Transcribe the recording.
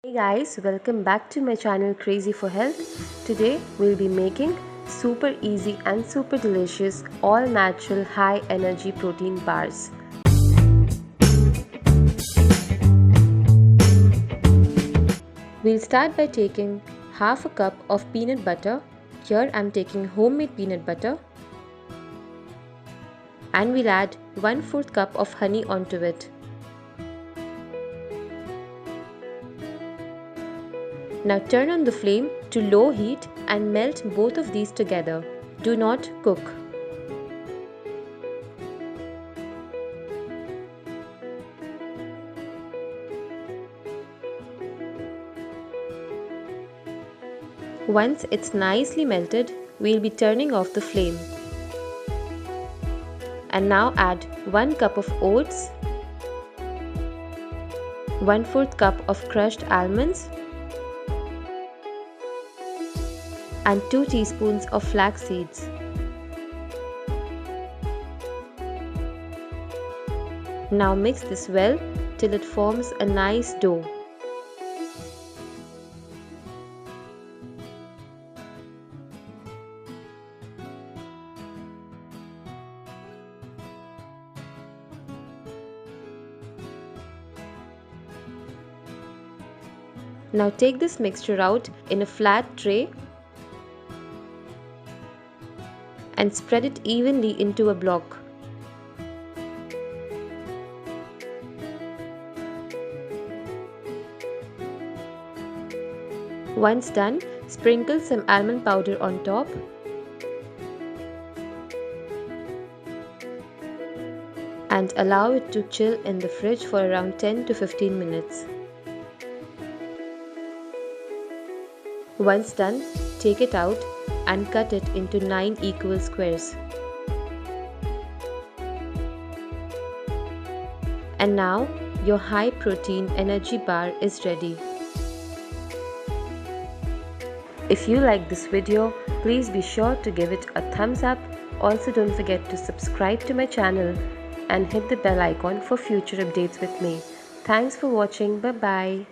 Hey guys, welcome back to my channel Krazzy for Health. Today we'll be making super easy and super delicious all natural high energy protein bars. We'll start by taking half a cup of peanut butter. Here I'm taking homemade peanut butter. And we'll add 1/4 cup of honey onto it. Now turn on the flame to low heat and melt both of these together. Do not cook. Once it's nicely melted, we'll be turning off the flame. And now add 1 cup of oats, 1/4 cup of crushed almonds, and 2 teaspoons of flax seeds. Now mix this well till it forms a nice dough. Now take this mixture out in a flat tray and spread it evenly into a block. Once done, sprinkle some almond powder on top and allow it to chill in the fridge for around 10 to 15 minutes. Once done, take it out and cut it into 9 equal squares. And now your high protein energy bar is ready. If you like this video, please be sure to give it a thumbs up. Also don't forget to subscribe to my channel and hit the bell icon for future updates with me. Thanks for watching. Bye bye.